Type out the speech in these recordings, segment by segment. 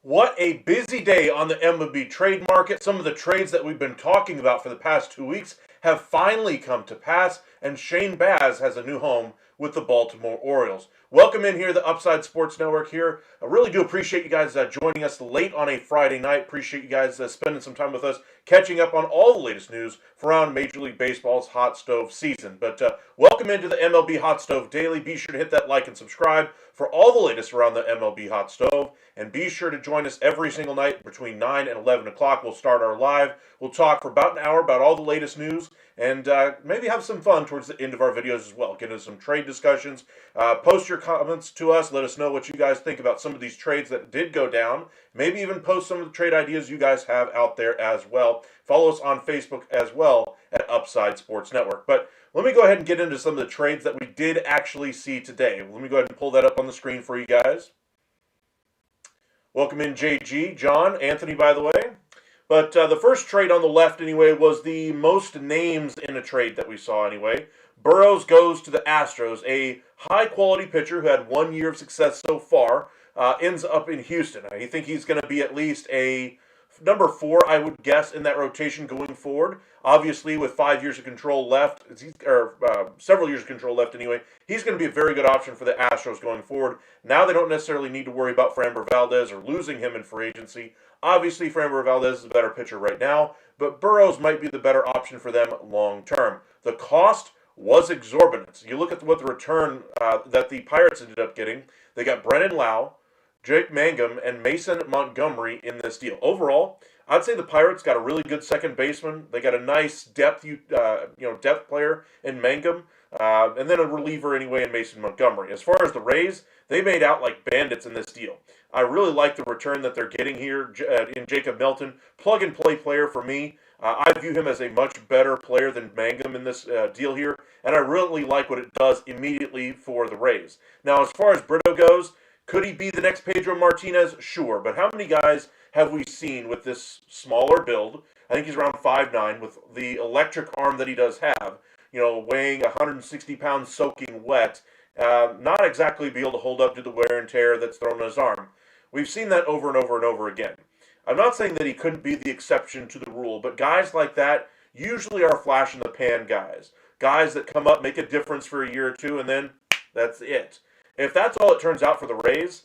What a busy day on the MLB trade market. Some of the trades that we've been talking about for the past 2 weeks have finally come to pass, and Shane Baz has a new home with the Baltimore Orioles. Welcome in here, the Upside Sports Network here. I really do appreciate you guys joining us late on a Friday night. Appreciate you guys spending some time with us, catching up on all the latest news for around Major League Baseball's hot stove season. But welcome into the MLB Hot Stove Daily. Be sure to hit that like and subscribe for all the latest around the MLB Hot Stove. And be sure to join us every single night between 9 and 11 o'clock. We'll start our live. We'll talk for about an hour about all the latest news and maybe have some fun towards the end of our videos as well. Get into some trade discussions. Post your comments to us. Let us know what you guys think about some of these trades that did go down. Maybe even post some of the trade ideas you guys have out there as well. Follow us on Facebook as well at Upside Sports Network. But let me go ahead and get into some of the trades that we did actually see today. Let me go ahead and pull that up on the screen for you guys. Welcome in JG, John, Anthony, by the way. But the first trade on the left, anyway, was the most names in a trade that we saw, anyway. Burrows goes to the Astros. A high-quality pitcher who had 1 year of success so far ends up in Houston. I think he's going to be at least a number 4, I would guess, in that rotation going forward. Obviously, with 5 years of control left, or several years of control left anyway, he's going to be a very good option for the Astros going forward. Now they don't necessarily need to worry about Framber Valdez or losing him in free agency. Obviously, Framber Valdez is a better pitcher right now, but Burrows might be the better option for them long term. The cost was exorbitant. You look at what the return that the Pirates ended up getting. They got Brennan Lau, Jake Mangum, and Mason Montgomery in this deal. Overall, I'd say the Pirates got a really good second baseman. They got a nice depth player in Mangum, and then a reliever anyway in Mason Montgomery. As far as the Rays, they made out like bandits in this deal. I really like the return that they're getting here in Jacob Melton. Plug-and-play player for me. I view him as a much better player than Mangum in this deal here, and I really like what it does immediately for the Rays. Now, as far as Brito goes, could he be the next Pedro Martinez? Sure, but how many guys have we seen with this smaller build? I think he's around 5'9", with the electric arm that he does have. Weighing 160 pounds, soaking wet. Not exactly be able to hold up to the wear and tear that's thrown on his arm. We've seen that over and over and over again. I'm not saying that he couldn't be the exception to the rule, but guys like that usually are flash in the pan guys. Guys that come up, make a difference for a year or two, and then that's it. If that's all it turns out for the Rays,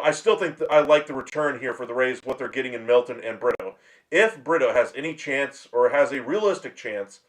I still think that I like the return here for the Rays, what they're getting in Milton and Brito. If Brito has any chance, or has a realistic chance,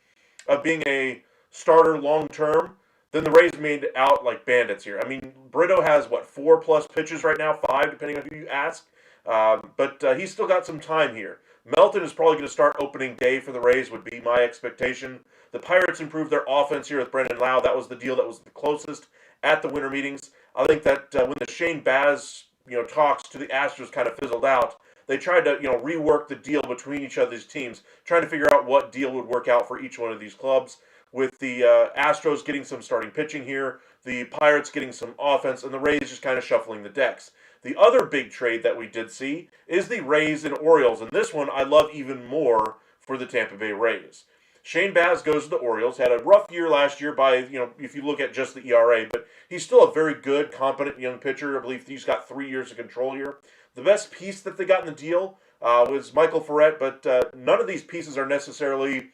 of being a starter long term, then the Rays made out like bandits here. I mean, Brito has, 4+ pitches right now, 5, depending on who you ask. But he's still got some time here. Melton is probably going to start opening day for the Rays, would be my expectation. The Pirates improved their offense here with Brendan Lau. That was the deal that was the closest at the winter meetings. I think that when the Shane Baz talks to the Astros kind of fizzled out, they tried to rework the deal between each of these teams, trying to figure out what deal would work out for each one of these clubs. With the Astros getting some starting pitching here, the Pirates getting some offense, and the Rays just kind of shuffling the decks. The other big trade that we did see is the Rays and Orioles, and this one I love even more for the Tampa Bay Rays. Shane Baz goes to the Orioles, had a rough year last year by, if you look at just the ERA, but he's still a very good, competent young pitcher. I believe he's got 3 years of control here. The best piece that they got in the deal was Michael Ferret, but none of these pieces are necessarily,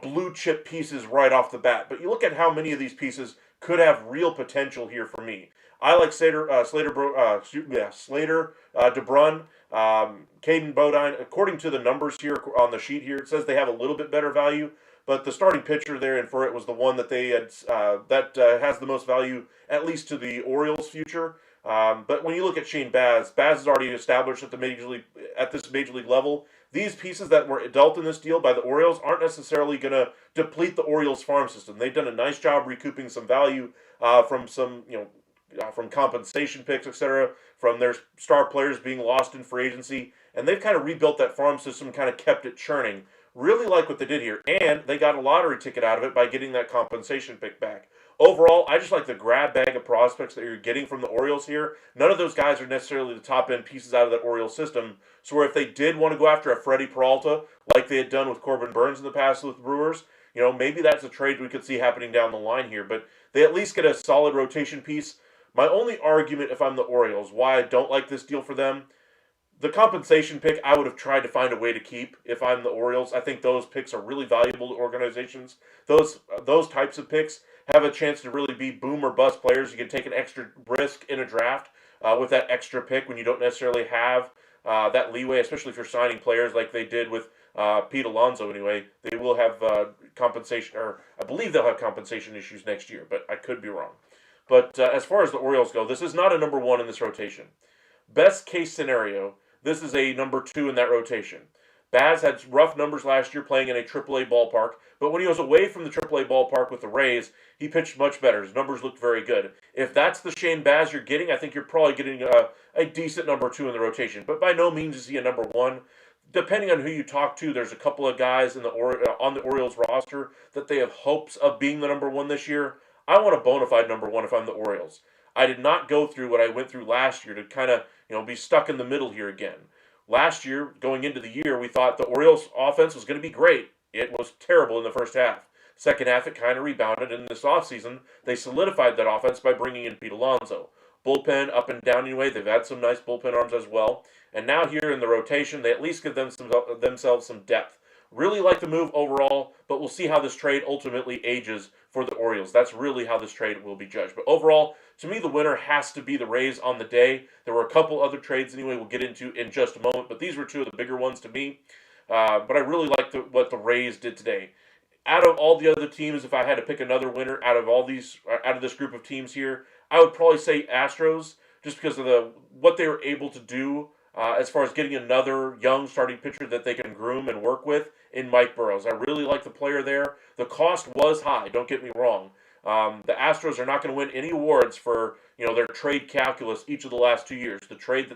blue chip pieces right off the bat. But you look at how many of these pieces could have real potential here for me. I like Slater, DeBrun, Caden Bodine. According to the numbers here on the sheet here, it says they have a little bit better value, but the starting pitcher there and for it was the one that they had has the most value, at least to the Orioles' future. But when you look at Shane Baz is already established at this major league level. These pieces that were dealt in this deal by the Orioles aren't necessarily going to deplete the Orioles farm system. They've done a nice job recouping some value from some from compensation picks, etc., from their star players being lost in free agency, and they've kind of rebuilt that farm system and kind of kept it churning. Really like what they did here, and they got a lottery ticket out of it by getting that compensation pick back. Overall, I just like the grab bag of prospects that you're getting from the Orioles here. None of those guys are necessarily the top-end pieces out of that Orioles system, so if they did want to go after a Freddie Peralta, like they had done with Corbin Burns in the past with the Brewers, maybe that's a trade we could see happening down the line here, but they at least get a solid rotation piece. My only argument, if I'm the Orioles, why I don't like this deal for them, the compensation pick I would have tried to find a way to keep if I'm the Orioles. I think those picks are really valuable to organizations. Those types of picks have a chance to really be boom or bust players. You can take an extra risk in a draft with that extra pick when you don't necessarily have that leeway, especially if you're signing players like they did with Pete Alonso anyway. They will have compensation, or I believe they'll have compensation issues next year, but I could be wrong. But as far as the Orioles go, this is not a number 1 in this rotation. Best case scenario, this is a number 2 in that rotation. Baz had rough numbers last year playing in a AAA ballpark, but when he was away from the AAA ballpark with the Rays, he pitched much better. His numbers looked very good. If that's the Shane Baz you're getting, I think you're probably getting a decent number 2 in the rotation, but by no means is he a number 1. Depending on who you talk to, there's a couple of guys on the Orioles roster that they have hopes of being the number 1 this year. I want a bona fide number 1 if I'm the Orioles. I did not go through what I went through last year to kind of, be stuck in the middle here again. Last year, going into the year, we thought the Orioles offense was going to be great. It was terrible in the first half. Second half, it kind of rebounded. In this offseason, they solidified that offense by bringing in Pete Alonso. Bullpen up and down anyway. They've had some nice bullpen arms as well. And now here in the rotation, they at least give themselves some depth. Really like the move overall, but we'll see how this trade ultimately ages for the Orioles. That's really how this trade will be judged. But overall, to me, the winner has to be the Rays on the day. There were a couple other trades anyway we'll get into in just a moment, but these were 2 of the bigger ones to me. But I really like what the Rays did today. Out of all the other teams, if I had to pick another winner out of this group of teams here, I would probably say Astros, just because of what they were able to do as far as getting another young starting pitcher that they can groom and work with in Mike Burrows. I really like the player there. The cost was high, don't get me wrong. The Astros are not going to win any awards for their trade calculus each of the last 2 years. The trade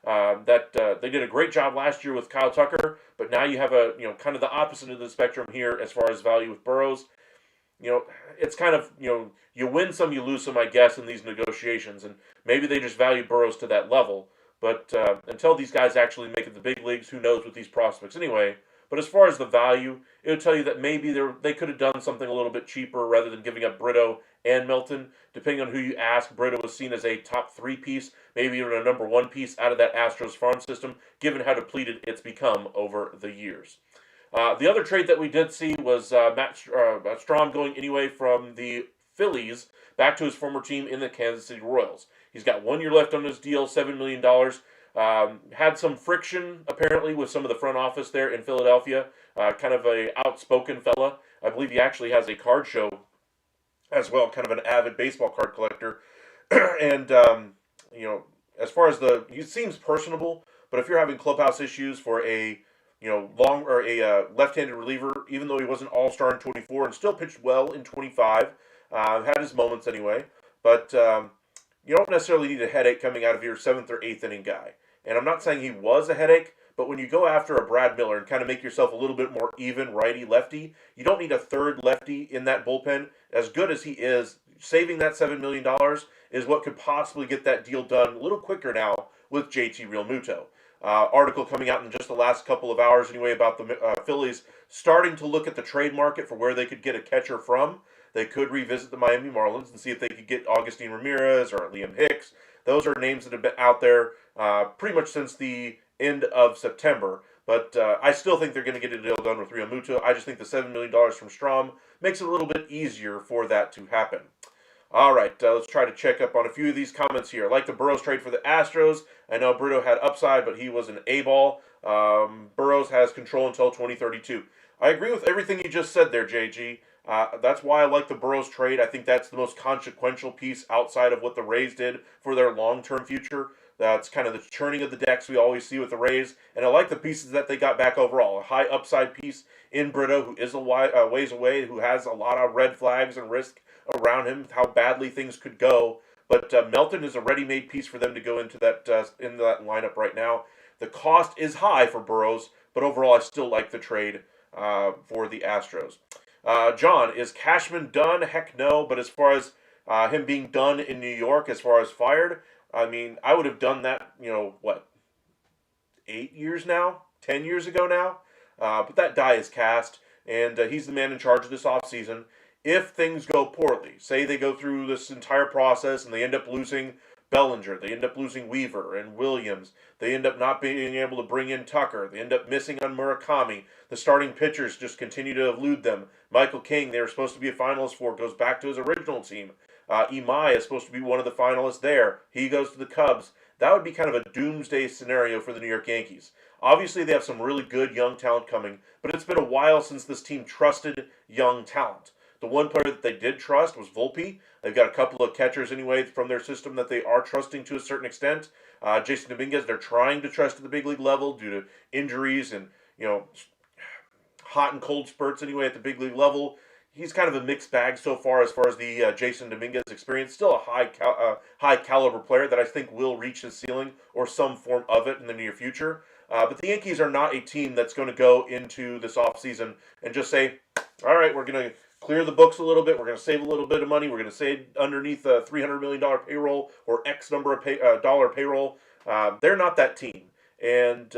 that they did a great job last year with Kyle Tucker, but now you have a kind of the opposite of the spectrum here as far as value with Burrows. It's kind of you win some, you lose some, I guess, in these negotiations, and maybe they just value Burrows to that level. But until these guys actually make it to the big leagues, who knows with these prospects anyway. But as far as the value, it would tell you that maybe they could have done something a little bit cheaper rather than giving up Brito and Milton. Depending on who you ask, Brito was seen as a top 3 piece, maybe even a number 1 piece out of that Astros farm system, given how depleted it's become over the years. The other trade that we did see was Matt Strahm going anyway from the Phillies back to his former team in the Kansas City Royals. He's got 1 year left on his deal, $7 million. Had some friction, apparently, with some of the front office there in Philadelphia. Kind of a outspoken fella. I believe he actually has a card show as well, kind of an avid baseball card collector. And, as far as he seems personable, but if you're having clubhouse issues for a left-handed reliever, even though he was an all-star in 24 and still pitched well in 25, had his moments anyway. But you don't necessarily need a headache coming out of your 7th or 8th inning guy. And I'm not saying he was a headache, but when you go after a Brad Miller and kind of make yourself a little bit more even righty-lefty, you don't need a third lefty in that bullpen. As good as he is, saving that $7 million is what could possibly get that deal done a little quicker now with JT Realmuto. Article coming out in just the last couple of hours anyway about the Phillies starting to look at the trade market for where they could get a catcher from. They could revisit the Miami Marlins and see if they could get Augustine Ramirez or Liam Hicks. Those are names that have been out there pretty much since the end of September. But I still think they're going to get a deal done with Realmuto. I just think the $7 million from Strahm makes it a little bit easier for that to happen. All right, let's try to check up on a few of these comments here. I like the Burrows trade for the Astros. I know Brito had upside, but he was an A-ball. Burrows has control until 2032. I agree with everything you just said there, JG. That's why I like the Burrows trade. I think that's the most consequential piece outside of what the Rays did for their long-term future. That's kind of the churning of the decks we always see with the Rays. And I like the pieces that they got back overall. A high upside piece in Brito, who is a ways away, who has a lot of red flags and risk around him, how badly things could go. But Melton is a ready-made piece for them to go into that lineup right now. The cost is high for Burrows, but overall I still like the trade for the Astros. John, is Cashman done? Heck no. But as far as him being done in New York, as far as fired, I mean, I would have done that, 8 years now? 10 years ago now? But that die is cast, and he's the man in charge of this offseason. If things go poorly, say they go through this entire process and they end up losing Bellinger, they end up losing Weaver and Williams, they end up not being able to bring in Tucker, they end up missing on Murakami, the starting pitchers just continue to elude them. Michael King, they were supposed to be a finalist for, goes back to his original team. Imai is supposed to be one of the finalists there. He goes to the Cubs. That would be kind of a doomsday scenario for the New York Yankees. Obviously, they have some really good young talent coming, but it's been a while since this team trusted young talent. The one player that they did trust was Volpe. They've got a couple of catchers anyway from their system that they are trusting to a certain extent. Jason Dominguez, they're trying to trust at the big league level due to injuries and, hot and cold spurts anyway at the big league level. He's kind of a mixed bag so far as the Jason Dominguez experience. Still a high caliber player that I think will reach his ceiling or some form of it in the near future. But the Yankees are not a team that's going to go into this offseason and just say, all right, we're going to clear the books a little bit. We're going to save a little bit of money. We're going to save underneath a $300 million payroll or X number of dollar payroll. They're not that team. And,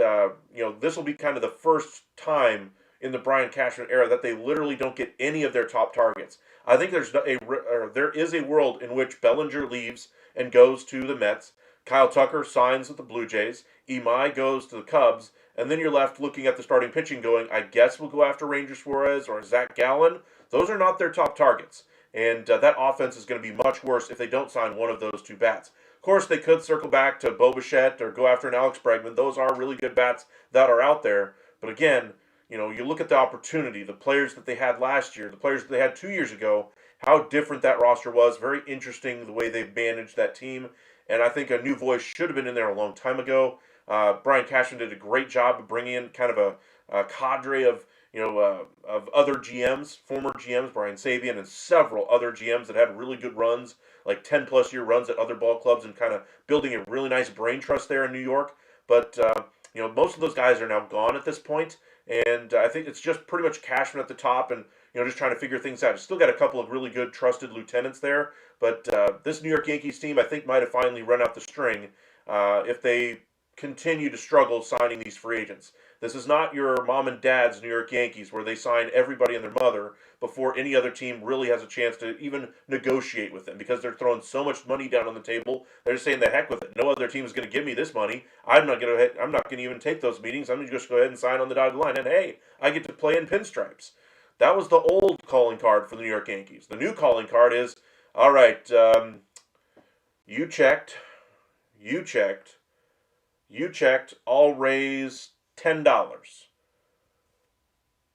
this will be kind of the first time in the Brian Cashman era that they literally don't get any of their top targets. I think there is a world in which Bellinger leaves and goes to the Mets. Kyle Tucker signs with the Blue Jays. Imai goes to the Cubs. And then you're left looking at the starting pitching going, I guess we'll go after Ranger Suarez or Zach Gallen. Those are not their top targets. And that offense is going to be much worse if they don't sign one of those two bats. Of course, they could circle back to Bo Bichette or go after an Alex Bregman. Those are really good bats that are out there. But again, you look at the opportunity, the players that they had last year, the players that they had 2 years ago, how different that roster was. Very interesting the way they've managed that team. And I think a new voice should have been in there a long time ago. Brian Cashman did a great job of bringing in kind of a cadre of other GMs, former GMs, Brian Sabian and several other GMs that had really good runs, like 10-plus year runs at other ball clubs and kind of building a really nice brain trust there in New York. But, most of those guys are now gone at this point, and I think it's just pretty much Cashman at the top and, just trying to figure things out. He's still got a couple of really good trusted lieutenants there, but this New York Yankees team, I think, might have finally run out the string if they continue to struggle signing these free agents. This is not your mom and dad's New York Yankees where they sign everybody and their mother before any other team really has a chance to even negotiate with them because they're throwing so much money down on the table. They're just saying the heck with it. No other team is going to give me this money. I'm not going to even take those meetings. I'm going to just go ahead and sign on the dotted line. And hey, I get to play in pinstripes. That was the old calling card for the New York Yankees. The new calling card is, all right, you checked, you checked, you checked, I'll raise $10.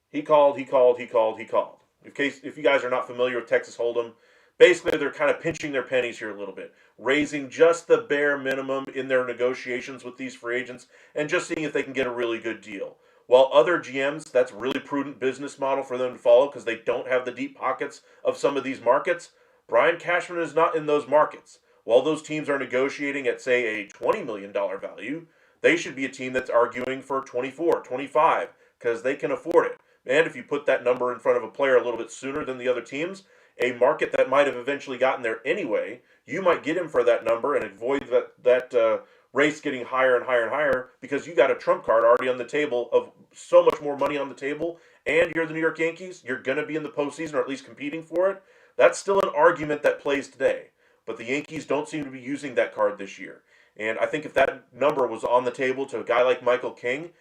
He called, he called, he called, he called. If you guys are not familiar with Texas Hold'em, basically they're kind of pinching their pennies here a little bit, raising just the bare minimum in their negotiations with these free agents and just seeing if they can get a really good deal. While other GMs, that's a really prudent business model for them to follow because they don't have the deep pockets of some of these markets, Brian Cashman is not in those markets. While those teams are negotiating at, say, a $20 million value, they should be a team that's arguing for 24, 25 because they can afford it. And if you put that number in front of a player a little bit sooner than the other teams, a market that might have eventually gotten there anyway, you might get him for that number and avoid that race getting higher and higher and higher because you got a trump card already on the table of so much more money on the table, and you're the New York Yankees, you're going to be in the postseason or at least competing for it. That's still an argument that plays today. But the Yankees don't seem to be using that card this year. And I think if that number was on the table to a guy like Michael King,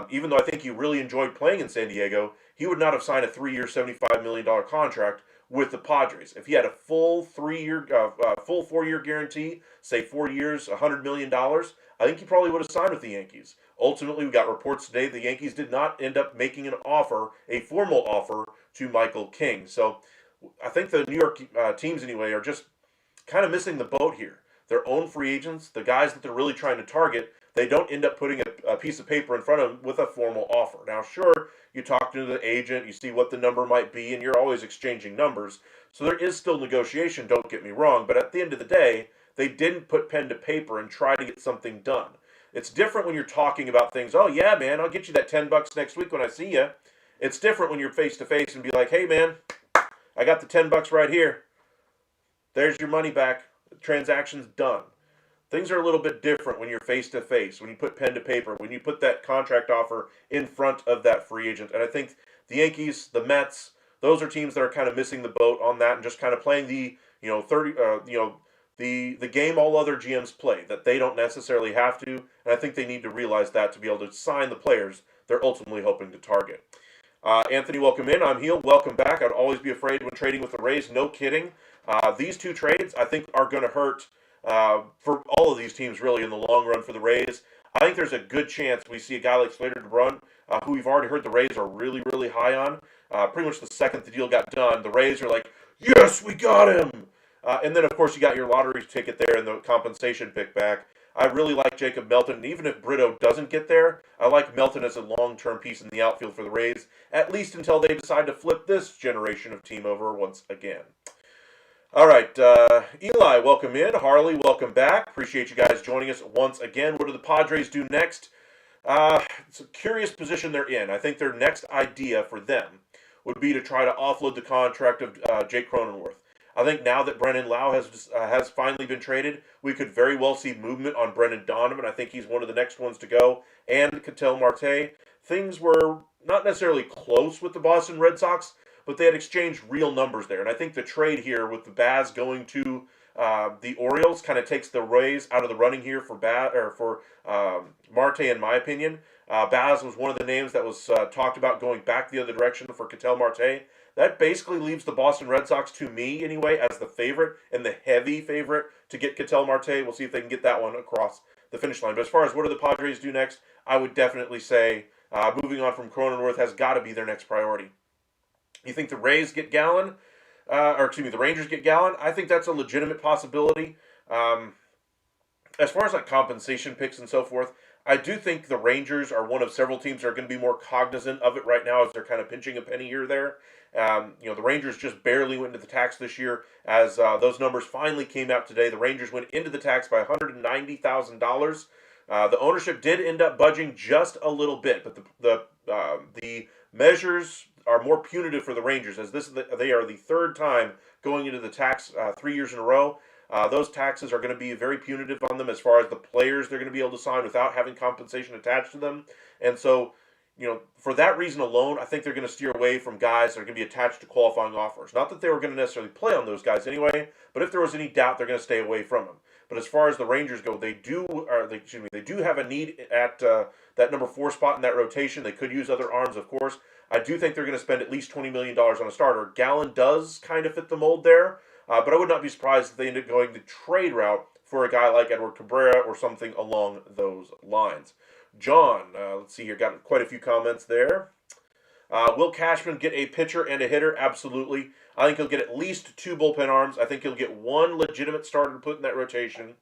even though I think he really enjoyed playing in San Diego, he would not have signed a 3-year, $75 million contract with the Padres. If he had a full 4-year guarantee, say 4 years, $100 million, I think he probably would have signed with the Yankees. Ultimately, we got reports today the Yankees did not end up making an offer, a formal offer, to Michael King. So I think the New York teams, anyway, are just kind of missing the boat here. Their own free agents, the guys that they're really trying to target, they don't end up putting a piece of paper in front of them with a formal offer. Now, sure, you talk to the agent, you see what the number might be, and you're always exchanging numbers. So there is still negotiation, don't get me wrong, but at the end of the day, they didn't put pen to paper and try to get something done. It's different when you're talking about things, oh yeah, man, I'll get you that $10 next week when I see you. It's different when you're face to face and be like, hey man, I got the $10 right here. There's your money back. The transaction's done. Things are a little bit different when you're face to face, when you put pen to paper, when you put that contract offer in front of that free agent. And I think the Yankees, the Mets, those are teams that are kind of missing the boat on that and just kind of playing the the game all other GMs play, that they don't necessarily have to. And I think they need to realize that to be able to sign the players they're ultimately hoping to target. Anthony, welcome in. I'm Heel. Welcome back. I'd always be afraid when trading with the Rays. No kidding. These two trades, I think, are going to hurt for all of these teams, really, in the long run for the Rays. I think there's a good chance we see a guy like Slater DeBrun, who we've already heard the Rays are really, really high on. Pretty much the second the deal got done, the Rays are like, yes, we got him! And then, of course, you got your lottery ticket there and the compensation pick back. I really like Jacob Melton, and even if Brito doesn't get there, I like Melton as a long-term piece in the outfield for the Rays, at least until they decide to flip this generation of team over once again. All right, Eli, welcome in. Harley, welcome back. Appreciate you guys joining us once again. What do the Padres do next? It's a curious position they're in. I think their next idea for them would be to try to offload the contract of Jake Cronenworth. I think now that Brennan Lau has finally been traded, we could very well see movement on Brendan Donovan. I think he's one of the next ones to go. And Ketel Marte. Things were not necessarily close with the Boston Red Sox, but they had exchanged real numbers there. And I think the trade here with the Baz going to the Orioles kind of takes the Rays out of the running here for Marte, in my opinion. Baz was one of the names that was talked about going back the other direction for Ketel Marte. That basically leaves the Boston Red Sox, to me anyway, as the favorite and the heavy favorite to get Ketel Marte. We'll see if they can get that one across the finish line. But as far as what do the Padres do next, I would definitely say moving on from Cronenworth has got to be their next priority. You think the Rays get Gallen? The Rangers get Gallen? I think that's a legitimate possibility. As far as like compensation picks and so forth, I do think the Rangers are one of several teams that are going to be more cognizant of it right now as they're kind of pinching a penny here or there. The Rangers just barely went into the tax this year as those numbers finally came out today. The Rangers went into the tax by $190,000. The ownership did end up budging just a little bit, but the measures are more punitive for the Rangers as they are the third time going into the tax 3 years in a row. Those taxes are going to be very punitive on them as far as the players they're going to be able to sign without having compensation attached to them. And so, for that reason alone, I think they're going to steer away from guys that are going to be attached to qualifying offers. Not that they were going to necessarily play on those guys anyway, but if there was any doubt, they're going to stay away from them. But as far as the Rangers go, they do have a need at that number 4 spot in that rotation. They could use other arms, of course. I do think they're going to spend at least $20 million on a starter. Gallen does kind of fit the mold there, but I would not be surprised if they end up going the trade route for a guy like Edward Cabrera or something along those lines. John, let's see here, got quite a few comments there. Will Cashman get a pitcher and a hitter? Absolutely. I think he'll get at least 2 bullpen arms. I think he'll get 1 legitimate starter to put in that rotation.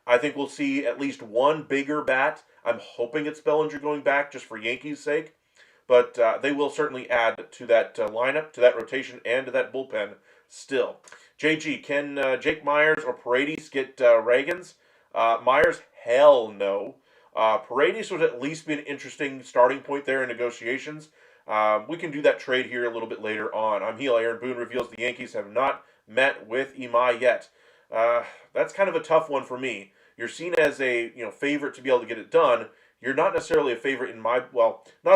I think we'll see at least 1 bigger bat. I'm hoping it's Bellinger going back just for Yankees' sake. But they will certainly add to that lineup, to that rotation, and to that bullpen still. JG, can Jake Myers or Paredes get Reagans? Myers, hell no. Paredes would at least be an interesting starting point there in negotiations. We can do that trade here a little bit later on. I'm Heel. Aaron Boone reveals the Yankees have not met with Imai yet. That's kind of a tough one for me. You're seen as a favorite to be able to get it done. You're not necessarily a favorite in not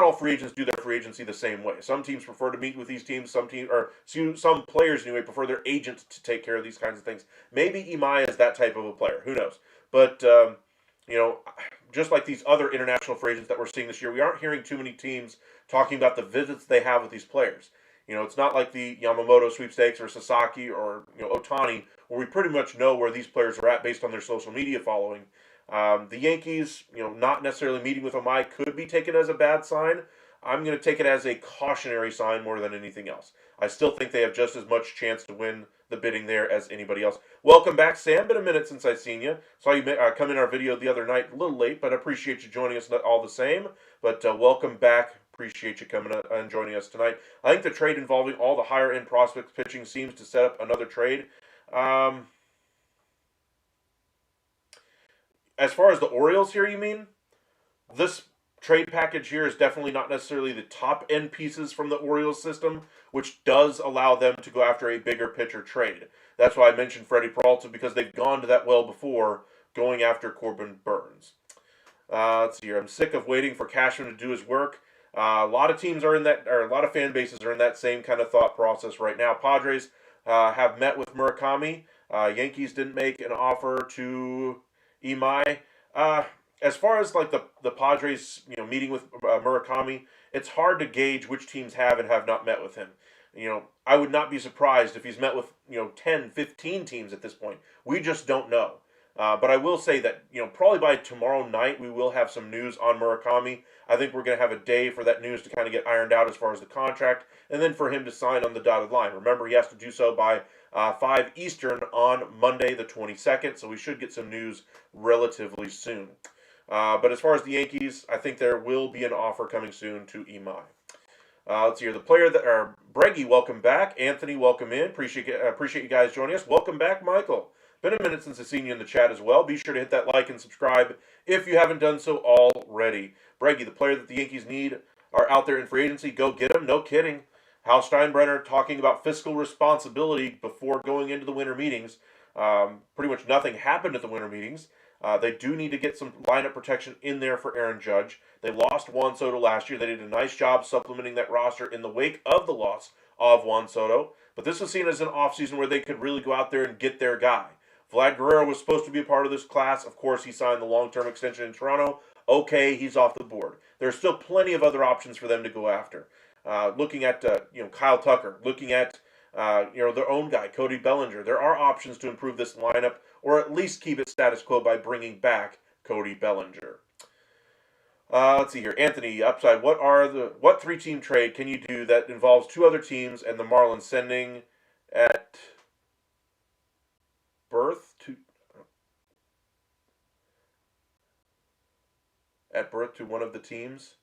all free agents do their free agency the same way. Some teams prefer to meet with these teams. Some players anyway prefer their agent to take care of these kinds of things. Maybe Imai is that type of a player. Who knows? But just like these other international free agents that we're seeing this year, we aren't hearing too many teams talking about the visits they have with these players. It's not like the Yamamoto sweepstakes or Sasaki or Otani, where we pretty much know where these players are at based on their social media following. The Yankees, not necessarily meeting with Imai could be taken as a bad sign. I'm going to take it as a cautionary sign more than anything else. I still think they have just as much chance to win the bidding there as anybody else. Welcome back, Sam. Been a minute since I've seen you. Saw you come in our video the other night, a little late, but I appreciate you joining us all the same. But welcome back. Appreciate you coming and joining us tonight. I think the trade involving all the higher-end prospects pitching seems to set up another trade. As far as the Orioles here, you mean? This trade package here is definitely not necessarily the top-end pieces from the Orioles system, which does allow them to go after a bigger pitcher trade. That's why I mentioned Freddie Peralta, because they've gone to that well before, going after Corbin Burns. Let's see here. I'm sick of waiting for Cashman to do his work. A lot of teams are in that, or a lot of fan bases are in that same kind of thought process right now. Padres have met with Murakami. Yankees didn't make an offer to Imai. As far as like the Padres, meeting with Murakami, it's hard to gauge which teams have and have not met with him. I would not be surprised if he's met with 10, 15 teams at this point. We just don't know. But I will say that probably by tomorrow night we will have some news on Murakami. I think we're going to have a day for that news to kind of get ironed out as far as the contract, and then for him to sign on the dotted line. Remember, he has to do so by 5 Eastern on Monday the 22nd, so we should get some news relatively soon. But as far as the Yankees, I think there will be an offer coming soon to Imai. Let's see here. The player that Breggy, welcome back. Anthony, welcome in. Appreciate you guys joining us. Welcome back, Michael. Been a minute since I've seen you in the chat as well. Be sure to hit that like and subscribe if you haven't done so already. Breggy, the player that the Yankees need are out there in free agency. Go get them. No kidding. Hal Steinbrenner talking about fiscal responsibility before going into the winter meetings. Pretty much nothing happened at the winter meetings. They do need to get some lineup protection in there for Aaron Judge. They lost Juan Soto last year. They did a nice job supplementing that roster in the wake of the loss of Juan Soto. But this was seen as an offseason where they could really go out there and get their guy. Vlad Guerrero was supposed to be a part of this class. Of course, he signed the long-term extension in Toronto. Okay, he's off the board. There's still plenty of other options for them to go after. Looking at Kyle Tucker, looking at their own guy, Cody Bellinger. There are options to improve this lineup, or at least keep it status quo by bringing back Cody Bellinger. Let's see here, Anthony Upside. What 3-team trade can you do that involves 2 other teams and the Marlins sending at birth to one of the teams?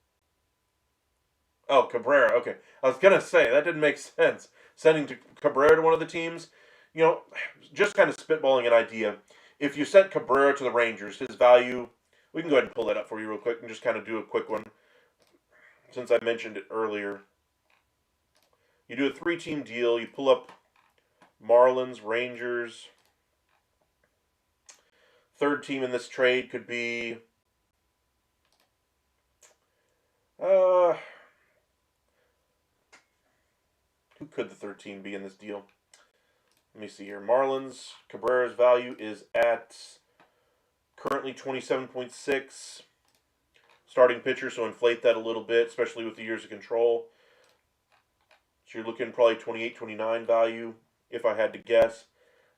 Oh, Cabrera. Okay, I was gonna say that didn't make sense. Sending Cabrera to one of the teams, just kind of spitballing an idea. If you sent Cabrera to the Rangers, his value, we can go ahead and pull that up for you real quick and just kind of do a quick one, since I mentioned it earlier. You do a 3-team deal. You pull up Marlins, Rangers. third team in this trade could be uh, who could the third team be in this deal? Let me see here. Marlins. Cabrera's value is at currently 27.6. Starting pitcher, so inflate that a little bit, especially with the years of control. So you're looking probably 28, 29 value, if I had to guess.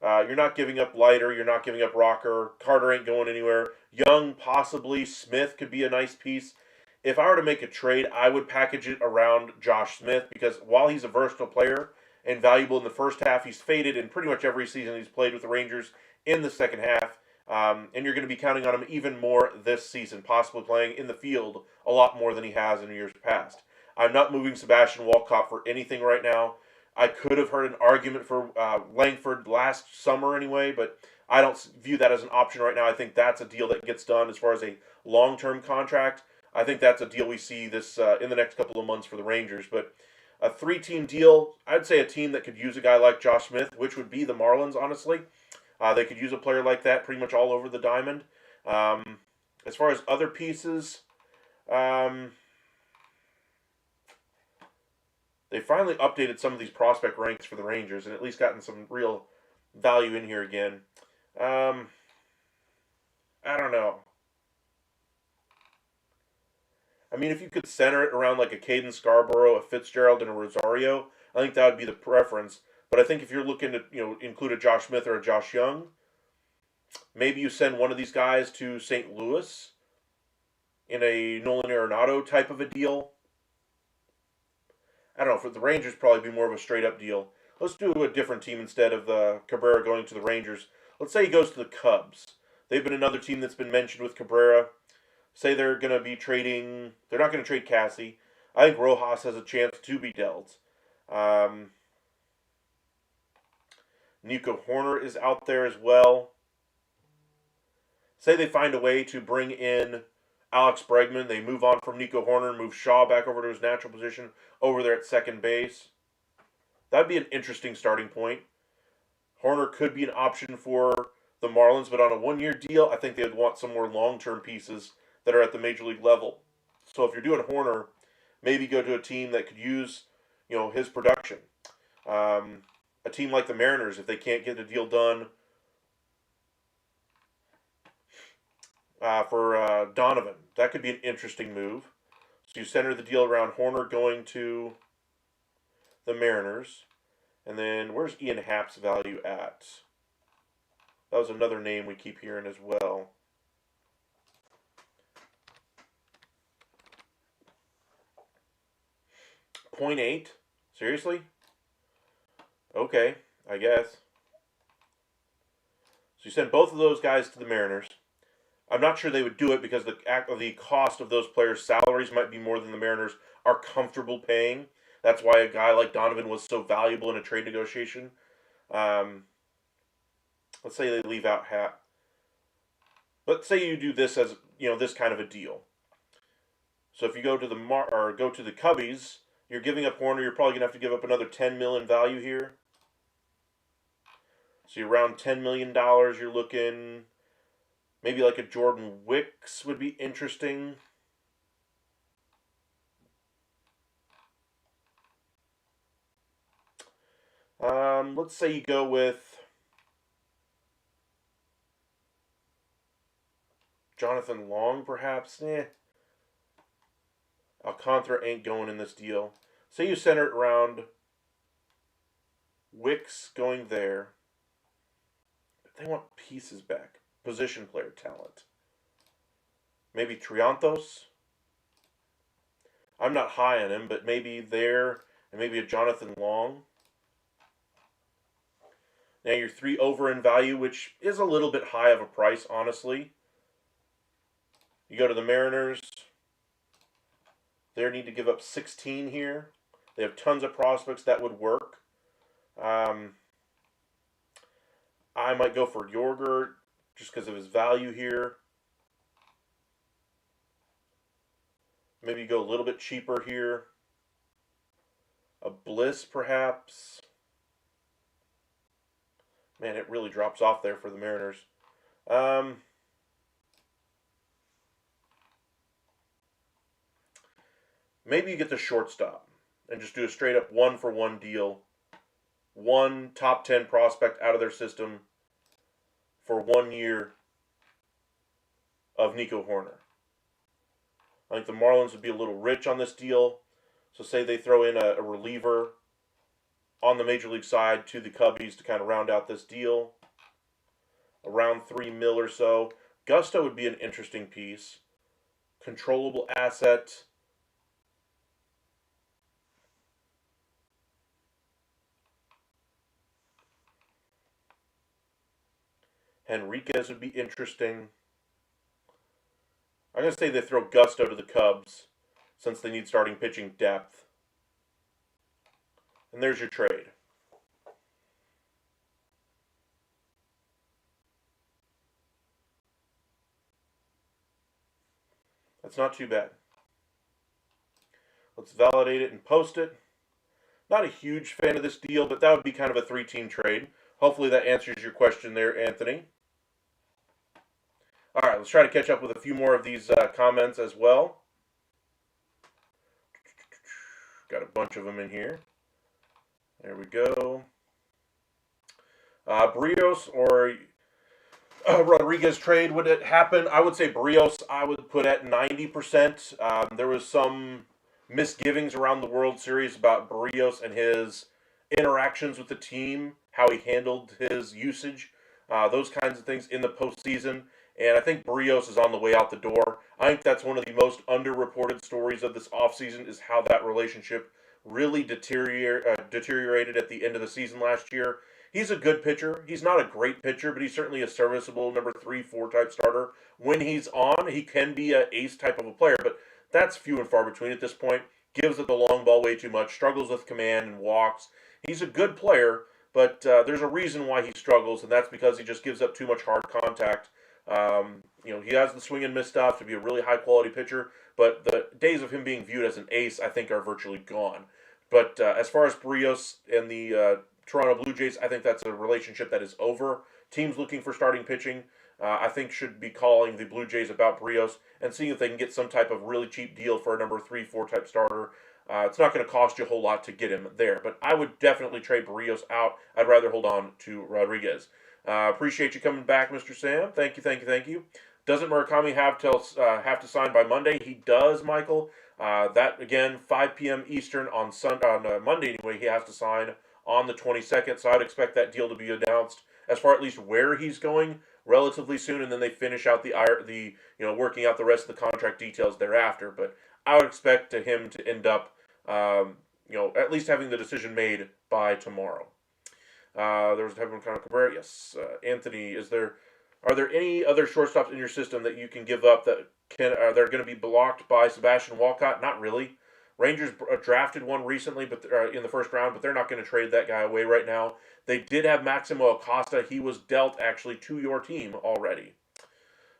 You're not giving up Leiter. You're not giving up Rocker. Carter ain't going anywhere. Young, possibly. Smith could be a nice piece. If I were to make a trade, I would package it around Josh Smith because while he's a versatile player and valuable in the first half, he's faded in pretty much every season he's played with the Rangers in the second half. And you're going to be counting on him even more this season, possibly playing in the field a lot more than he has in years past. I'm not moving Sebastian Walcott for anything right now. I could have heard an argument for Langford last summer anyway, but I don't view that as an option right now. I think that's a deal that gets done as far as a long-term contract. I think that's a deal we see this in the next couple of months for the Rangers. But a three-team deal, I'd say a team that could use a guy like Josh Smith, which would be the Marlins, honestly. They could use a player like that pretty much all over the diamond. As far as other pieces, they finally updated some of these prospect ranks for the Rangers and at least gotten some real value in here again. I don't know. I mean, if you could center it around like a Caden Scarborough, a Fitzgerald, and a Rosario, I think that would be the preference. But I think if you're looking to include a Josh Smith or a Josh Young, maybe you send one of these guys to St. Louis in a Nolan Arenado type of a deal. I don't know, for the Rangers probably be more of a straight up deal. Let's do a different team instead of the Cabrera going to the Rangers. Let's say he goes to the Cubs. They've been another team that's been mentioned with Cabrera. Say they're going to be trading, they're not going to trade Cassie. I think Rojas has a chance to be dealt. Nico Horner is out there as well. Say they find a way to bring in Alex Bregman. They move on from Nico Horner, move Shaw back over to his natural position over there at second base. That'd be an interesting starting point. Horner could be an option for the Marlins, but on a one-year deal, I think they'd want some more long-term pieces that are at the major league level. So if you're doing Horner, maybe go to a team that could use, his production. A team like the Mariners, if they can't get a deal done for Donovan, that could be an interesting move. So you center the deal around Horner going to the Mariners. And then where's Ian Happ's value at? That was another name we keep hearing as well. .8? Seriously? Okay, I guess. So you send both of those guys to the Mariners. I'm not sure they would do it because the cost of those players' salaries might be more than the Mariners are comfortable paying. That's why a guy like Donovan was so valuable in a trade negotiation. Let's say they leave out Happ. Let's say you do this as this kind of a deal. So if you go to the Cubbies, you're giving up Horner. You're probably gonna have to give up another $10 million value here. So you're around $10 million. You're looking maybe like a Jordan Wicks would be interesting. Let's say you go with Jonathan Long, perhaps. Alcantara ain't going in this deal. Say you center it around Wicks going there. But they want pieces back. Position player talent. Maybe Triantos. I'm not high on him, but maybe there, and maybe a Jonathan Long. Now you're 3 over in value, which is a little bit high of a price, honestly. You go to the Mariners. They need to give up 16 here. They have tons of prospects that would work. I might go for Yorger just because of his value here. Maybe go a little bit cheaper here. A Bliss, perhaps. Man, it really drops off there for the Mariners. Maybe you get the shortstop and just do a straight up 1-for-1 deal. One top 10 prospect out of their system for 1 year of Nico Horner. I think the Marlins would be a little rich on this deal. So say they throw in a reliever on the major league side to the Cubbies to kind of round out this deal. Around $3 million or so. Gusto would be an interesting piece. Controllable asset. Henriquez would be interesting. I'm going to say they throw Gusto to the Cubs since they need starting pitching depth. And there's your trade. That's not too bad. Let's validate it and post it. Not a huge fan of this deal, but that would be kind of a 3-team trade. Hopefully that answers your question there, Anthony. All right, let's try to catch up with a few more of these comments as well. Got a bunch of them in here. There we go. Barrios or Rodriguez trade, would it happen? I would say Barrios I would put at 90%. There was some misgivings around the World Series about Barrios and his interactions with the team, how he handled his usage, those kinds of things in the postseason. And I think Barrios is on the way out the door. I think that's one of the most underreported stories of this offseason is how that relationship really deteriorated at the end of the season last year. He's a good pitcher. He's not a great pitcher, but he's certainly a serviceable number 3, 4 type starter. When he's on, he can be an ace type of a player, but that's few and far between at this point. Gives it the long ball way too much, struggles with command and walks. He's a good player, but there's a reason why he struggles, and that's because he just gives up too much hard contact. He has the swing and miss stuff to be a really high quality pitcher, but the days of him being viewed as an ace, I think, are virtually gone. But as far as Barrios and the Toronto Blue Jays, I think that's a relationship that is over. Teams looking for starting pitching, I think, should be calling the Blue Jays about Barrios and seeing if they can get some type of really cheap deal for a number 3, 4 type starter. It's not going to cost you a whole lot to get him there, but I would definitely trade Barrios out. I'd rather hold on to Rodriguez. Appreciate you coming back, Mr. Sam. Thank you. Doesn't Murakami have to sign by Monday? He does, Michael. That, again, 5 p.m. Eastern on Monday anyway, he has to sign on the 22nd, so I'd expect that deal to be announced as far at least where he's going relatively soon, and then they finish out the working out the rest of the contract details thereafter. But I would expect him to end up, at least having the decision made by tomorrow. There was Heaven Connor Cabrera. Yes. Anthony, are there any other shortstops in your system that you can give up that they're going to be blocked by Sebastian Walcott? Not really. Rangers drafted one recently, but in the first round, but they're not going to trade that guy away right now. They did have Maximo Acosta. He was dealt actually to your team already.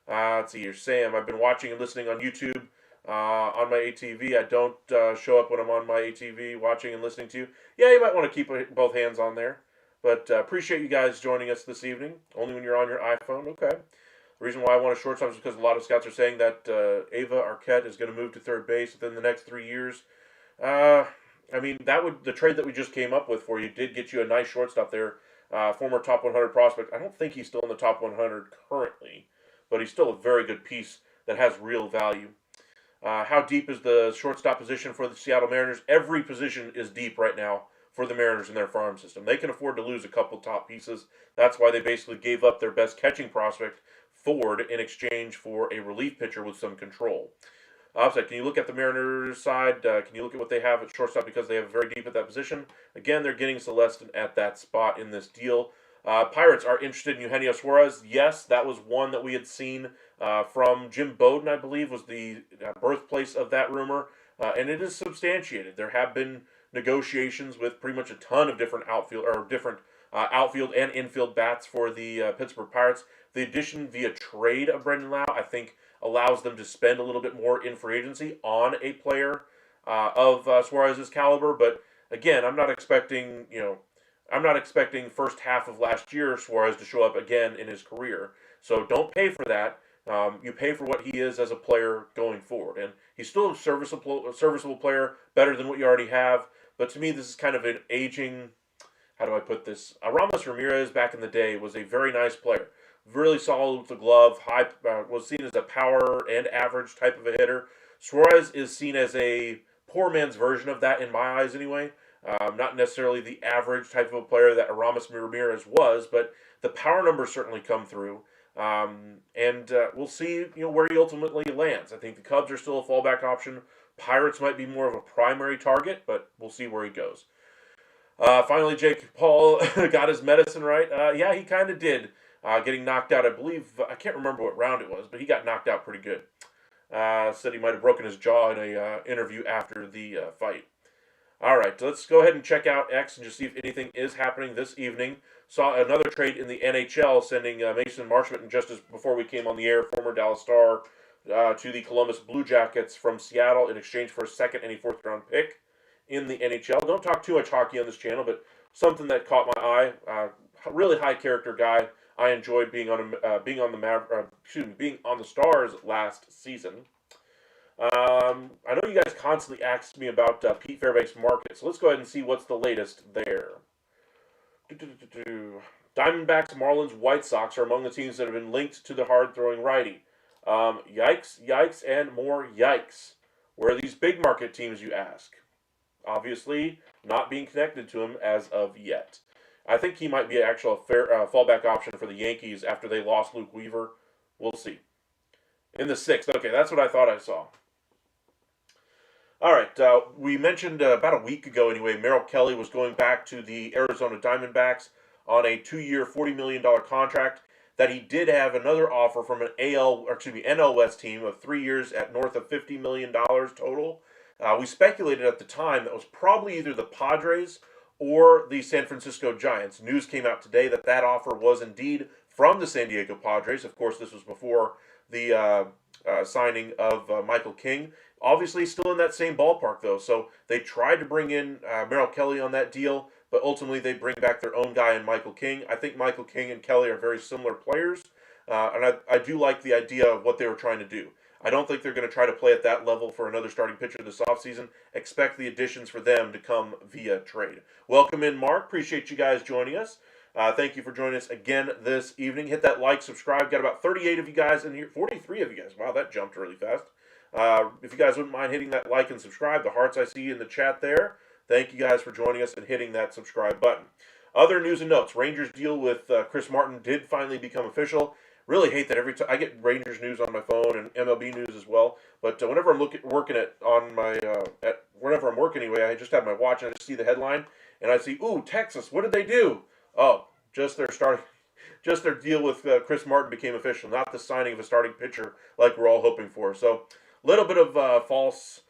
Let's see here, Sam. I've been watching and listening on YouTube on my ATV. I don't show up when I'm on my ATV watching and listening to you. Yeah, you might want to keep both hands on there. But appreciate you guys joining us this evening. Only when you're on your iPhone. Okay. The reason why I want a shortstop is because a lot of scouts are saying that Ava Arquette is going to move to third base within the next 3 years. The trade that we just came up with for you did get you a nice shortstop there. Former top 100 prospect. I don't think he's still in the top 100 currently, but he's still a very good piece that has real value. How deep is the shortstop position for the Seattle Mariners? Every position is deep right now for the Mariners in their farm system. They can afford to lose a couple top pieces. That's why they basically gave up their best catching prospect, Ford, in exchange for a relief pitcher with some control. Can you look at the Mariners side? Can you look at what they have at shortstop because they have very deep at that position? Again, they're getting Celestin at that spot in this deal. Pirates are interested in Eugenio Suarez. Yes, that was one that we had seen from Jim Bowden, I believe, was the birthplace of that rumor. And it is substantiated. There have been negotiations with pretty much a ton of different outfield and infield bats for the Pittsburgh Pirates. The addition via trade of Brendan Lau, I think, allows them to spend a little bit more in free agency on a player of Suarez's caliber. But again, I'm not expecting first half of last year Suarez to show up again in his career. So don't pay for that. You pay for what he is as a player going forward, and he's still a serviceable player, better than what you already have. But to me, this is kind of an aging. How do I put this? Ramos Ramirez back in the day was a very nice player, really solid with the glove. Was seen as a power and average type of a hitter. Suarez is seen as a poor man's version of that in my eyes, anyway. Not necessarily the average type of a player that Ramos Ramirez was, but the power numbers certainly come through. And we'll see, where he ultimately lands. I think the Cubs are still a fallback option. Pirates might be more of a primary target, but we'll see where he goes. Finally, Jake Paul got his medicine right. Yeah, he kind of did. Getting knocked out, I believe. I can't remember what round it was, but he got knocked out pretty good. Said he might have broken his jaw in a interview after the fight. All right, let's go ahead and check out X and just see if anything is happening this evening. Saw another trade in the NHL, sending Mason Marchment, just as before we came on the air, former Dallas Star, to the Columbus Blue Jackets from Seattle in exchange for a second and a fourth-round pick in the NHL. Don't talk too much hockey on this channel, but something that caught my eye. Really high character guy. I enjoyed being on the Stars last season. I know you guys constantly ask me about Pete Fairbanks' market, so let's go ahead and see what's the latest there. Diamondbacks, Marlins, White Sox are among the teams that have been linked to the hard-throwing righty. Yikes, and more yikes. Where are these big market teams, you ask? Obviously, not being connected to him as of yet. I think he might be an actual fallback option for the Yankees after they lost Luke Weaver. We'll see. In the 6th. Okay, that's what I thought I saw. All right, we mentioned about a week ago anyway, Merrill Kelly was going back to the Arizona Diamondbacks on a 2-year, $40 million contract. That he did have another offer from an NL West team of 3 years at north of $50 million total. We speculated at the time that was probably either the Padres or the San Francisco Giants. News came out today that that offer was indeed from the San Diego Padres. Of course, this was before the signing of Michael King. Obviously, still in that same ballpark, though. So they tried to bring in Merrill Kelly on that deal, but ultimately they bring back their own guy in Michael King. I think Michael King and Kelly are very similar players, and I do like the idea of what they were trying to do. I don't think they're going to try to play at that level for another starting pitcher this offseason. Expect the additions for them to come via trade. Welcome in, Mark. Appreciate you guys joining us. Thank you for joining us again this evening. Hit that like, subscribe. Got about 38 of you guys in here. 43 of you guys. Wow, that jumped really fast. If you guys wouldn't mind hitting that like and subscribe, the hearts I see in the chat there. Thank you guys for joining us and hitting that subscribe button. Other news and notes. Rangers deal with Chris Martin did finally become official. Really hate that every time I get Rangers news on my phone and MLB news as well. But whenever I'm whenever I'm working anyway, I just have my watch and I just see the headline and I see, ooh, Texas, what did they do? Oh, just their deal with Chris Martin became official, not the signing of a starting pitcher like we're all hoping for. So, a little bit of false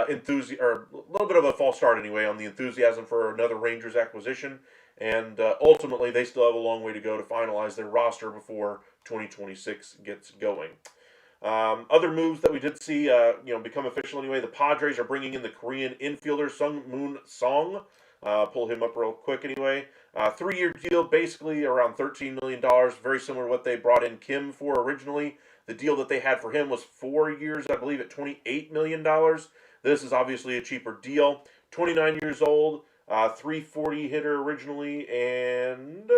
enthusiasm, or a little bit of a false start anyway on the enthusiasm for another Rangers acquisition. And ultimately, they still have a long way to go to finalize their roster before 2026 gets going. Other moves that we did see, become official anyway. The Padres are bringing in the Korean infielder Sung Moon Song. Pull him up real quick anyway. 3-year deal, basically around $13 million. Very similar to what they brought in Kim for originally. The deal that they had for him was 4 years, I believe, at $28 million. This is obviously a cheaper deal. 29 years old. 340 hitter originally, and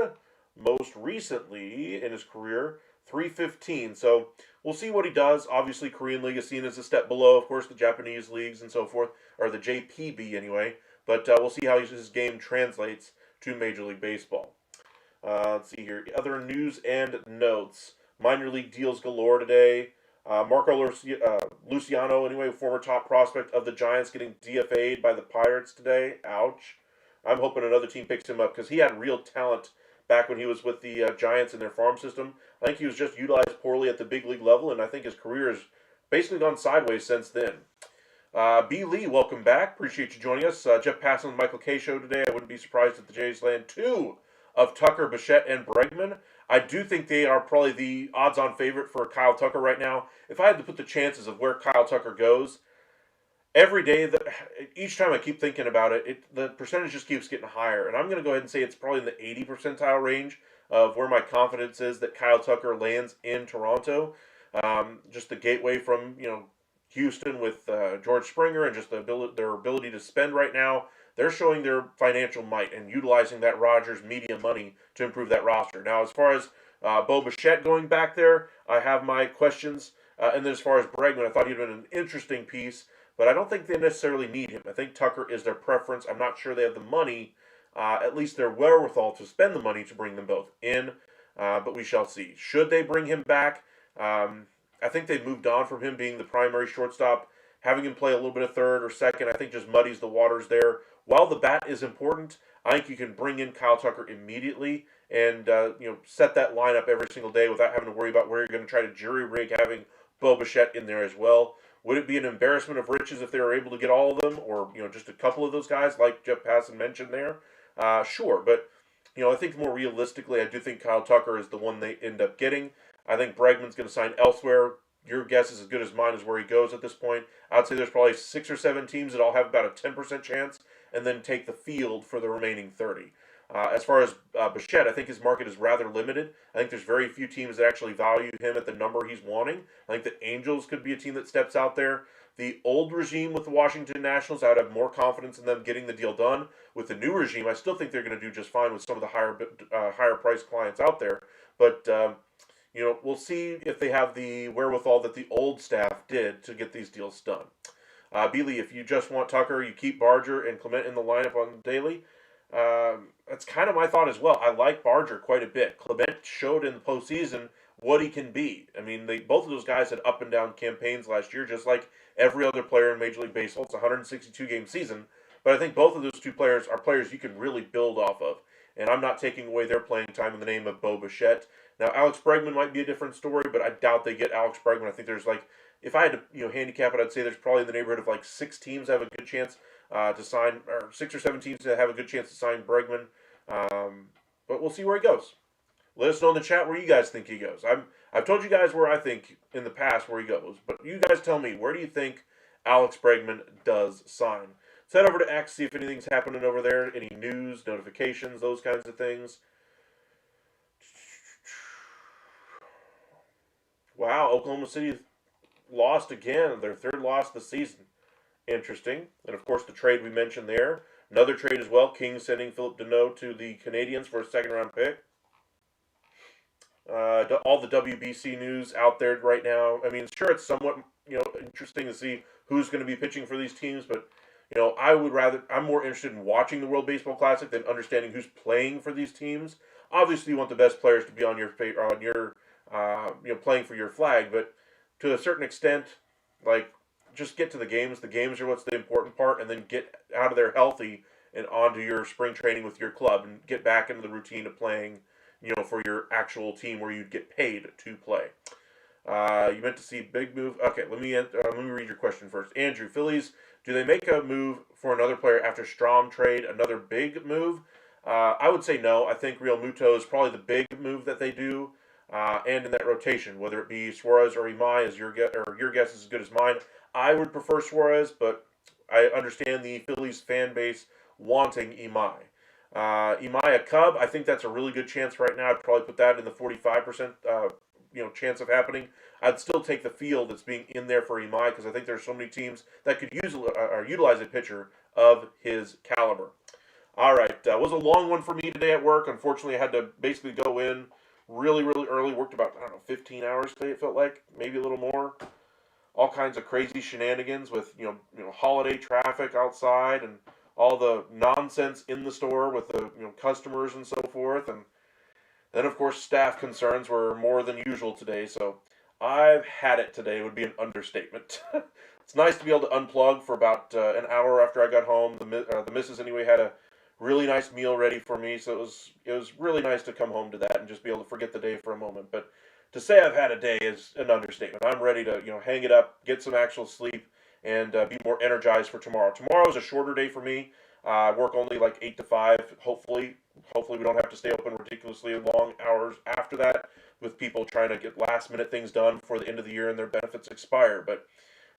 most recently in his career, 315. So we'll see what he does. Obviously, Korean League is seen as a step below, of course, the Japanese leagues and so forth, or the JPB anyway. But we'll see how his game translates to Major League Baseball. Let's see here. Other news and notes. Minor league deals galore today. Marco Luciano, anyway, former top prospect of the Giants, getting DFA'd by the Pirates today. Ouch. I'm hoping another team picks him up because he had real talent back when he was with the Giants in their farm system. I think he was just utilized poorly at the big league level, and I think his career has basically gone sideways since then. B. Lee, welcome back. Appreciate you joining us. Jeff Passan on the Michael K. Show today. I wouldn't be surprised if the Jays land 2 of Tucker, Bichette, and Bregman. I do think they are probably the odds-on favorite for Kyle Tucker right now. If I had to put the chances of where Kyle Tucker goes, every day, each time I keep thinking about it, the percentage just keeps getting higher. And I'm going to go ahead and say it's probably in the 80 percentile range of where my confidence is that Kyle Tucker lands in Toronto. Just the gateway from Houston with George Springer and just their ability to spend right now. They're showing their financial might and utilizing that Rogers media money to improve that roster. Now, as far as Bo Bichette going back there, I have my questions. And then as far as Bregman, I thought he'd been an interesting piece, but I don't think they necessarily need him. I think Tucker is their preference. I'm not sure they have the money, at least their wherewithal to spend the money to bring them both in, but we shall see. Should they bring him back? I think they've moved on from him being the primary shortstop. Having him play a little bit of third or second, I think just muddies the waters there. While the bat is important, I think you can bring in Kyle Tucker immediately and set that lineup every single day without having to worry about where you're going to try to jury rig having Bo Bichette in there as well. Would it be an embarrassment of riches if they were able to get all of them, or just a couple of those guys like Jeff Passan mentioned there? Sure, but I think more realistically, I do think Kyle Tucker is the one they end up getting. I think Bregman's going to sign elsewhere. Your guess is as good as mine as where he goes at this point. I'd say there's probably 6 or 7 teams that all have about a 10% chance, and then take the field for the remaining 30. As far as Bichette, I think his market is rather limited. I think there's very few teams that actually value him at the number he's wanting. I think the Angels could be a team that steps out there. The old regime with the Washington Nationals, I would have more confidence in them getting the deal done. With the new regime, I still think they're going to do just fine with some of the higher priced clients out there. But we'll see if they have the wherewithal that the old staff did to get these deals done. Bealey, if you just want Tucker, you keep Barger and Clement in the lineup on daily. That's kind of my thought as well. I like Barger quite a bit. Clement showed in the postseason what he can be. I mean, both of those guys had up and down campaigns last year, just like every other player in Major League Baseball. It's a 162-game season, but I think both of those two players are players you can really build off of. And I'm not taking away their playing time in the name of Bo Bichette. Now, Alex Bregman might be a different story, but I doubt they get Alex Bregman. I think there's if I had to handicap it, I'd say there's probably in the neighborhood of 6 teams that have a good chance to sign, or 6 or 7 teams that have a good chance to sign Bregman. But we'll see where he goes. Let us know in the chat where you guys think he goes. I've told you guys where I think in the past where he goes, but you guys tell me, where do you think Alex Bregman does sign? Let's head over to X, see if anything's happening over there, any news, notifications, those kinds of things. Wow, Oklahoma City lost again, their 3rd loss of the season. Interesting. And of course the trade we mentioned there. Another trade as well, Kings sending Philip Deneau to the Canadians for a 2nd round pick. All the WBC news out there right now. I mean, sure, it's somewhat interesting to see who's going to be pitching for these teams, but I'm more interested in watching the World Baseball Classic than understanding who's playing for these teams. Obviously, you want the best players to be on your playing for your flag, but to a certain extent, just get to the games. The games are what's the important part, and then get out of there healthy and onto your spring training with your club and get back into the routine of playing, for your actual team where you'd get paid to play. You meant to see big move. Okay, let me read your question first. Andrew, Phillies, do they make a move for another player after Strahm trade? Another big move? I would say no. I think Real Muto is probably the big move that they do. And in that rotation, whether it be Suarez or Imai, your guess is as good as mine. I would prefer Suarez, but I understand the Phillies fan base wanting Imai. Imai a Cub, I think that's a really good chance right now. I'd probably put that in the 45% chance of happening. I'd still take the field that's being in there for Imai because I think there's so many teams that could use or utilize a pitcher of his caliber. All right, it was a long one for me today at work. Unfortunately, I had to basically go in really, really early. Worked about 15 hours today. It felt like maybe a little more. All kinds of crazy shenanigans with holiday traffic outside and all the nonsense in the store with the customers and so forth, and then of course staff concerns were more than usual today. So I've had it today would be an understatement. It's nice to be able to unplug for about an hour after I got home. The missus anyway had a really nice meal ready for me, so it was really nice to come home to that and just be able to forget the day for a moment. But to say I've had a day is an understatement. I'm ready to hang it up, get some actual sleep, and be more energized for tomorrow. Tomorrow is a shorter day for me. I work only 8 to 5. Hopefully we don't have to stay open ridiculously long hours after that with people trying to get last minute things done before the end of the year and their benefits expire. But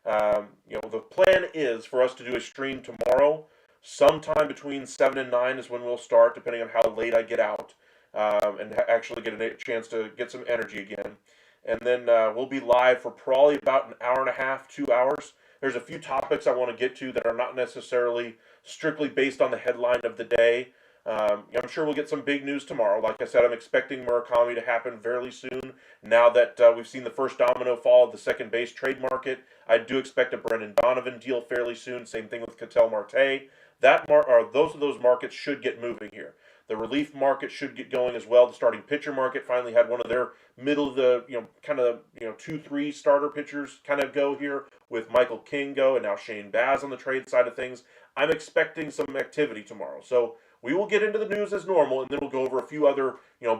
the plan is for us to do a stream tomorrow. Sometime between 7 and 9 is when we'll start, depending on how late I get out, and actually get a chance to get some energy again. and then we'll be live for probably about an hour and a half, 2 hours. There's a few topics I want to get to that are not necessarily strictly based on the headline of the day. I'm sure we'll get some big news tomorrow. Like I said, I'm expecting Murakami to happen fairly soon. Now that we've seen the first domino fall of the second base trade market, I do expect a Brendan Donovan deal fairly soon. Same thing with Ketel Marte. Those of those markets should get moving here. The relief market should get going as well. The starting pitcher market finally had one of their middle of the kind of 2-3 starter pitchers kind of go here with Michael King go and now Shane Baz on the trade side of things. I'm expecting some activity tomorrow. So we will get into the news as normal, and then we'll go over a few other,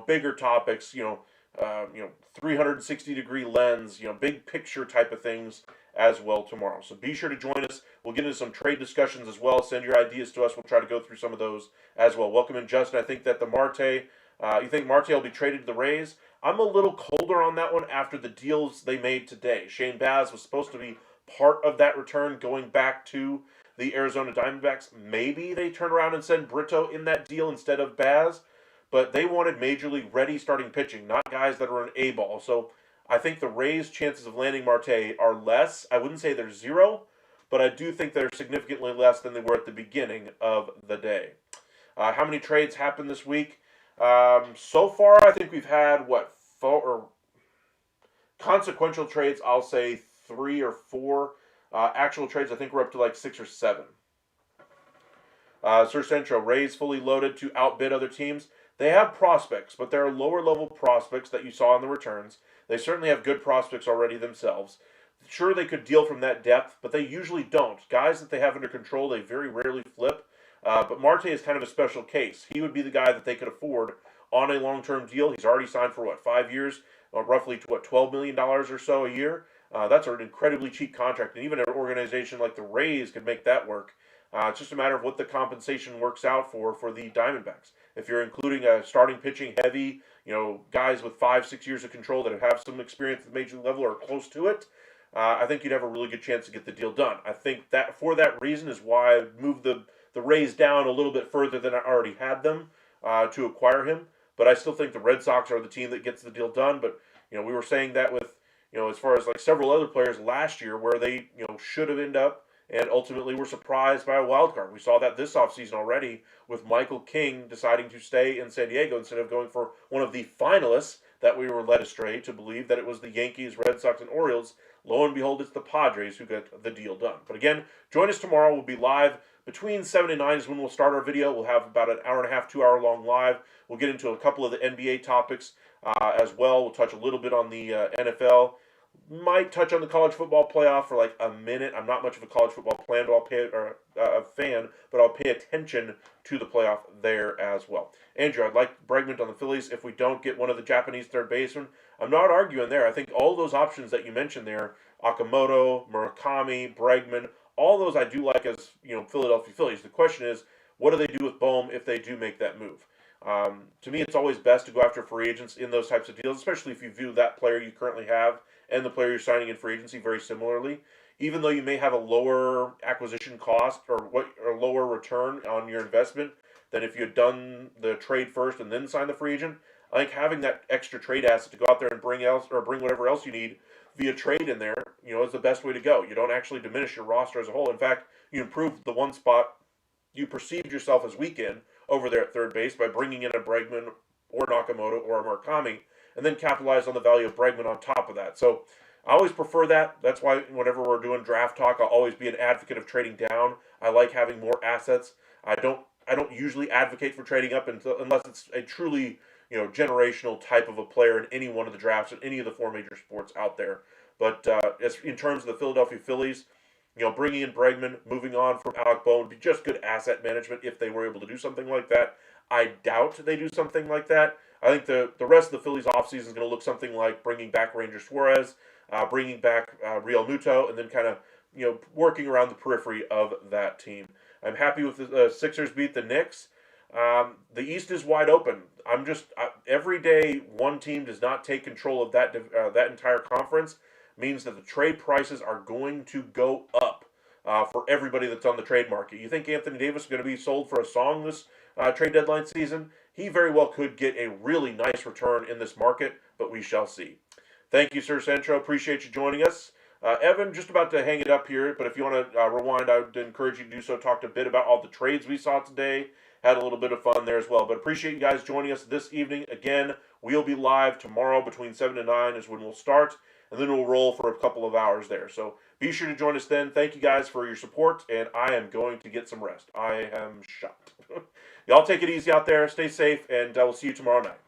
bigger topics, 360-degree lens, big picture type of things as well tomorrow. So be sure to join us. We'll get into some trade discussions as well. Send your ideas to us. We'll try to go through some of those as well. Welcome in, Justin. I think that you think Marte will be traded to the Rays? I'm a little colder on that one after the deals they made today. Shane Baz was supposed to be part of that return going back to the Arizona Diamondbacks. Maybe they turn around and send Brito in that deal instead of Baz, but they wanted major league ready starting pitching, not guys that are an A-ball. So I think the Rays' chances of landing Marte are less. I wouldn't say they're zero, but I do think they're significantly less than they were at the beginning of the day. How many trades happened this week? So far, I think we've had, four or consequential trades, I'll say 3 or 4. Actual trades, I think we're up to like 6 or 7. Sir Centro, Rays fully loaded to outbid other teams. They have prospects, but they're lower level prospects that you saw in the returns. They certainly have good prospects already themselves. Sure, they could deal from that depth, but they usually don't. Guys that they have under control, they very rarely flip. But Marte is kind of a special case. He would be the guy that they could afford on a long-term deal. He's already signed for 5 years, roughly to $12 million or so a year. That's an incredibly cheap contract, and even an organization like the Rays could make that work. It's just a matter of what the compensation works out for the Diamondbacks. If you're including a starting pitching heavy, guys with 5-6 years of control that have some experience at the major league level or close to it, I think you'd have a really good chance to get the deal done. I think that for that reason is why I moved the Rays down a little bit further than I already had them to acquire him. But I still think the Red Sox are the team that gets the deal done. But we were saying that with as far as like several other players last year where they should have ended up and ultimately were surprised by a wild card. We saw that this offseason already with Michael King deciding to stay in San Diego instead of going for one of the finalists that we were led astray to believe that it was the Yankees, Red Sox, and Orioles. Lo and behold, it's the Padres who got the deal done. But again, join us tomorrow. We'll be live between 7 and 9 is when we'll start our video. We'll have about an hour and a half, 2 hour long live. We'll get into a couple of the NBA topics as well. We'll touch a little bit on the NFL. Might touch on the college football playoff for like a minute. I'm not much of a college football fan, but I'll pay attention to the playoff there as well. Andrew, I'd like Bregman on the Phillies if we don't get one of the Japanese third basemen. I'm not arguing there. I think all those options that you mentioned there, Okamoto, Murakami, Bregman, all those I do like as Philadelphia Phillies. The question is, what do they do with Bohm if they do make that move? To me, it's always best to go after free agents in those types of deals, especially if you view that player you currently have and the player you're signing in free agency very similarly. Even though you may have a lower acquisition cost or lower return on your investment than if you had done the trade first and then signed the free agent, I think having that extra trade asset to go out there and bring whatever else you need via trade in there, is the best way to go. You don't actually diminish your roster as a whole. In fact, you improve the one spot you perceived yourself as weak in over there at third base by bringing in a Bregman or Nakamoto or a Murakami, and then capitalize on the value of Bregman on top of that. So I always prefer that. That's why whenever we're doing draft talk, I'll always be an advocate of trading down. I like having more assets. I don't usually advocate for trading up unless it's a truly generational type of a player in any one of the drafts in any of the 4 major sports out there. But as in terms of the Philadelphia Phillies, bringing in Bregman, moving on from Alec Bohm would be just good asset management if they were able to do something like that. I doubt they do something like that. I think the rest of the Phillies offseason is going to look something like bringing back Ranger Suarez, bringing back Real Muto, and then kind of working around the periphery of that team. I'm happy with the Sixers beat the Knicks. The East is wide open. Every day one team does not take control of that entire conference means that the trade prices are going to go up for everybody that's on the trade market. You think Anthony Davis is going to be sold for a song this trade deadline season? He very well could get a really nice return in this market, but we shall see. Thank you, Sir Centro. Appreciate you joining us. Evan, just about to hang it up here, but if you want to rewind, I would encourage you to do so. Talked a bit about all the trades we saw today. Had a little bit of fun there as well. But appreciate you guys joining us this evening. Again, we'll be live tomorrow between 7 and 9 is when we'll start, and then we'll roll for a couple of hours there. So be sure to join us then. Thank you guys for your support, and I am going to get some rest. I am shot. Y'all take it easy out there. Stay safe, and we'll see you tomorrow night.